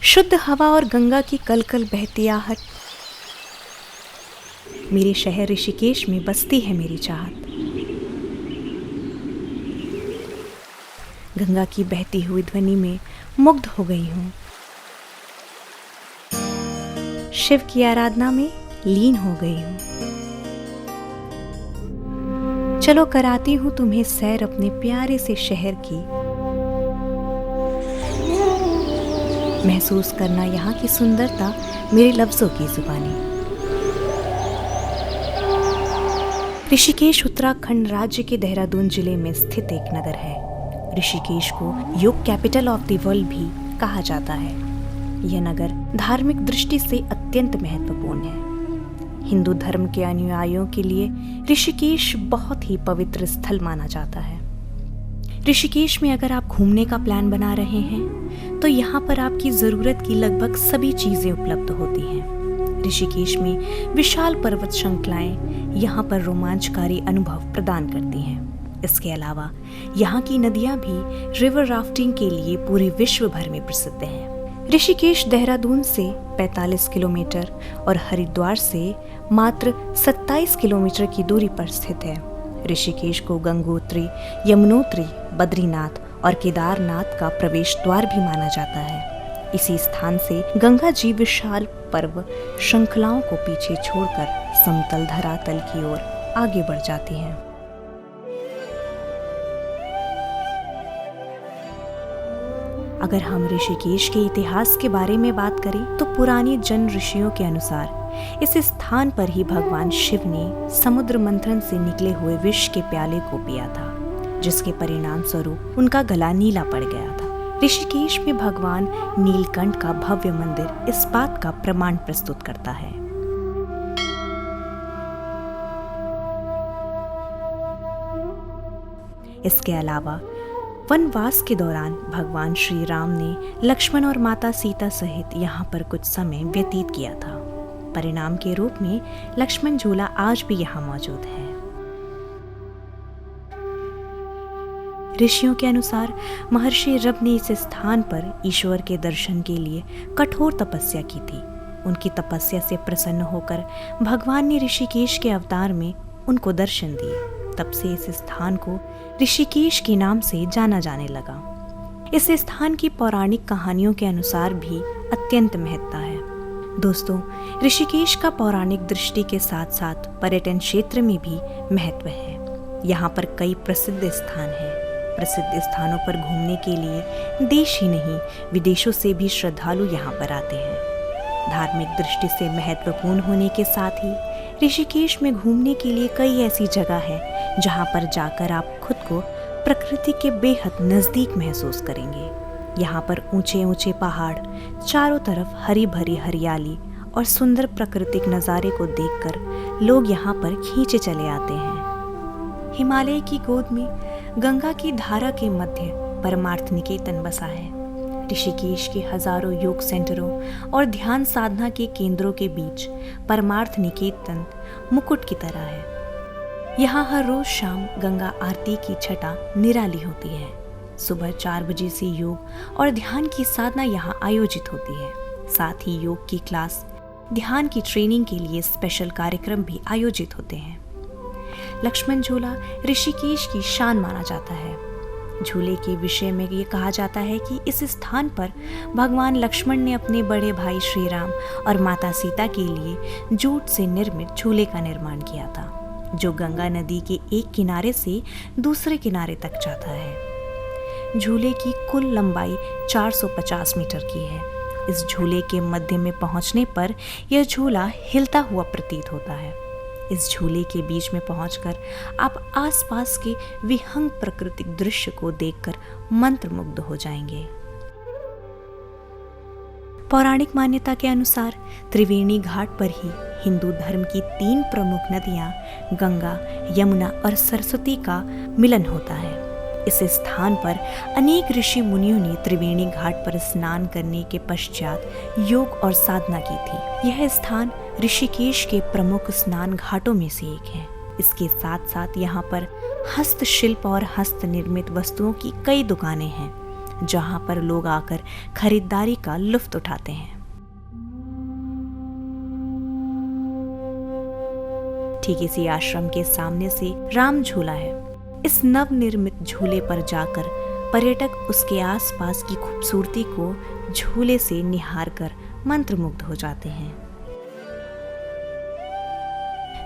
शुद्ध हवा और गंगा की कलकल बहती आहट। मेरे शहर ऋषिकेश में बसती है मेरी चाहत। गंगा की बहती हुई ध्वनि में मुग्ध हो गई हूँ। शिव की आराधना में लीन हो गई हूँ। चलो कराती हूँ तुम्हें सैर अपने प्यारे से शहर की। महसूस करना यहाँ की सुंदरता मेरे लफ्जों की जुबानी। ऋषिकेश उत्तराखंड राज्य के देहरादून जिले में स्थित एक नगर है। ऋषिकेश को योग कैपिटल ऑफ द वर्ल्ड भी कहा जाता है। यह नगर धार्मिक दृष्टि से अत्यंत महत्वपूर्ण है। हिंदू धर्म के अनुयायियों के लिए ऋषिकेश बहुत ही पवित्र स्थल माना जाता है। ऋषिकेश में अगर आप घूमने का प्लान बना रहे हैं तो यहाँ पर आपकी जरूरत की लगभग सभी चीजें उपलब्ध होती हैं। ऋषिकेश में विशाल पर्वत श्रृंखलाएं यहाँ पर रोमांचकारी अनुभव प्रदान करती हैं। इसके अलावा यहाँ की नदियाँ भी रिवर राफ्टिंग के लिए पूरे विश्व भर में प्रसिद्ध हैं। ऋषिकेश देहरादून से 45 किलोमीटर और हरिद्वार से मात्र 27 किलोमीटर की दूरी पर स्थित है। ऋषिकेश को गंगोत्री, यमुनोत्री, बद्रीनाथ और केदारनाथ का प्रवेश द्वार भी माना जाता है। इसी स्थान से गंगा जी विशाल पर्वत श्रृंखलाओं को पीछे छोड़कर समतल धरातल की ओर आगे बढ़ जाती हैं। अगर हम ऋषिकेश के इतिहास के बारे में बात करें तो पुरानी जन ऋषियों के अनुसार इस स्थान पर ही भगवान शिव ने समुद्र मंथन से निकले हुए विष के प्याले को पिया था, जिसके परिणाम स्वरूप उनका गला नीला पड़ गया था। ऋषिकेश में भगवान नीलकंठ का भव्य मंदिर इस बात का प्रमाण प्रस्तुत करता है। इसके अलावा वनवास के दौरान भगवान श्री राम ने लक्ष्मण और माता सीता सहित यहाँ पर कुछ समय व्यतीत किया था। परिणाम के रूप में लक्ष्मण झूला आज भी यहाँ मौजूद है। ऋषियों के अनुसार महर्षि रव ने इस स्थान पर ईश्वर के दर्शन के लिए कठोर तपस्या की थी। उनकी तपस्या से प्रसन्न होकर भगवान ने ऋषिकेश के अवतार में उनको दर्शन दिए। तब से इस स्थान को ऋषिकेश के नाम से जाना जाने लगा। इस स्थान की पौराणिक कहानियों के अनुसार भी अत्यंत महत्ता है। दोस्तों, ऋषिकेश का पौराणिक दृष्टि के साथ साथ पर्यटन क्षेत्र में भी महत्व है। यहाँ पर कई प्रसिद्ध स्थान हैं। प्रसिद्ध स्थानों पर घूमने के लिए देश ही नहीं विदेशों से भी श्रद्धालु यहाँ पर आते हैं। धार्मिक दृष्टि से महत्वपूर्ण होने के साथ ही ऋषिकेश में घूमने के लिए कई ऐसी जगह है जहाँ पर जाकर आप खुद को प्रकृति के बेहद नजदीक महसूस करेंगे। यहाँ पर ऊंचे ऊंचे पहाड़, चारों तरफ हरी भरी हरियाली और सुंदर प्राकृतिक नज़ारे को देखकर लोग यहाँ पर खींचे चले आते हैं। हिमालय की गोद में गंगा की धारा के मध्य परमार्थ निकेतन बसा है। ऋषिकेश के हजारों योग सेंटरों और ध्यान साधना के केंद्रों के बीच परमार्थ निकेतन मुकुट की तरह है। यहाँ हर रोज शाम गंगा आरती की छटा निराली होती है। सुबह 4 बजे से योग और ध्यान की साधना यहाँ आयोजित होती है। साथ ही योग की क्लास, ध्यान की ट्रेनिंग के लिए स्पेशल कार्यक्रम भी आयोजित होते हैं। लक्ष्मण झूला ऋषिकेश की शान माना जाता है। झूले के विषय में ये कहा जाता है कि इस स्थान पर भगवान लक्ष्मण ने अपने बड़े भाई श्री राम और माता सीता के लिए जूट से निर्मित झूले का निर्माण किया था, जो गंगा नदी के एक किनारे से दूसरे किनारे तक जाता है। झूले की कुल लंबाई 450 मीटर की है। इस झूले के मध्य में पहुंचने पर यह झूला हिलता हुआ प्रतीत होता है। इस झूले के बीच में पहुंचकर आप आसपास के विहंग प्राकृतिक दृश्य को देखकर मंत्रमुग्ध हो जाएंगे। पौराणिक मान्यता के अनुसार त्रिवेणी घाट पर ही हिंदू धर्म की 3 प्रमुख नदियां गंगा, यमुना और सरस्वती का मिलन होता है। इस स्थान पर अनेक ऋषि मुनियों ने त्रिवेणी घाट पर स्नान करने के पश्चात योग और साधना की थी। यह स्थान ऋषिकेश के प्रमुख स्नान घाटों में से एक है। इसके साथ साथ यहाँ पर हस्तशिल्प और हस्त निर्मित वस्तुओं की कई दुकानें हैं। जहां पर लोग आकर खरीदारी का लुत्फ उठाते हैं। ठीक इसी आश्रम के सामने से राम झूला है। इस नवनिर्मित झूले पर जाकर पर्यटक उसके आसपास की खूबसूरती को झूले से निहार कर मंत्रमुग्ध हो जाते हैं।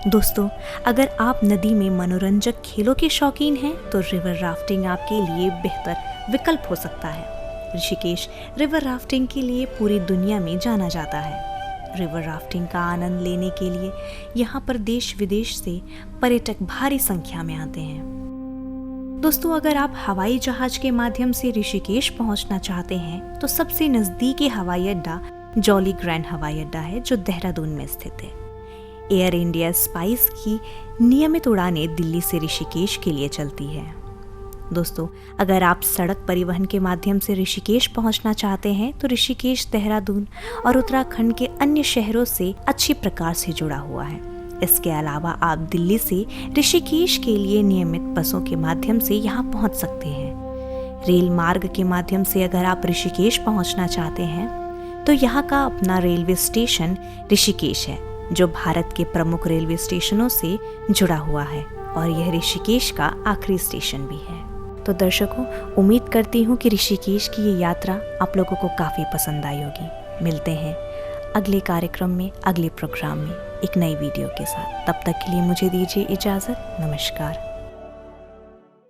दोस्तों, अगर आप नदी में मनोरंजक खेलों के शौकीन हैं तो रिवर राफ्टिंग आपके लिए बेहतर विकल्प हो सकता है। ऋषिकेश रिवर राफ्टिंग के लिए पूरी दुनिया में जाना जाता है। रिवर राफ्टिंग का आनंद लेने के लिए यहाँ पर देश विदेश से पर्यटक भारी संख्या में आते हैं। दोस्तों, अगर आप हवाई जहाज के माध्यम से ऋषिकेश पहुंचना चाहते हैं तो सबसे नजदीकी हवाई अड्डा जॉली ग्रैंड हवाई अड्डा है, जो देहरादून में स्थित है। एयर इंडिया स्पाइस की नियमित उड़ानें दिल्ली से ऋषिकेश के लिए चलती है। दोस्तों, अगर आप सड़क परिवहन के माध्यम से ऋषिकेश पहुंचना चाहते हैं तो ऋषिकेश देहरादून और उत्तराखंड के अन्य शहरों से अच्छी प्रकार से जुड़ा हुआ है। इसके अलावा आप दिल्ली से ऋषिकेश के लिए नियमित बसों के माध्यम से यहाँ पहुँच सकते हैं। रेल मार्ग के माध्यम से अगर आप ऋषिकेश पहुँचना चाहते हैं तो यहाँ का अपना रेलवे स्टेशन ऋषिकेश है, जो भारत के प्रमुख रेलवे स्टेशनों से जुड़ा हुआ है और यह ऋषिकेश का आखिरी स्टेशन भी है। तो दर्शकों, उम्मीद करती हूँ कि ऋषिकेश की ये यात्रा आप लोगों को काफ़ी पसंद आई होगी। मिलते हैं अगले कार्यक्रम में, अगले प्रोग्राम में एक नई वीडियो के साथ। तब तक के लिए मुझे दीजिए इजाज़त। नमस्कार।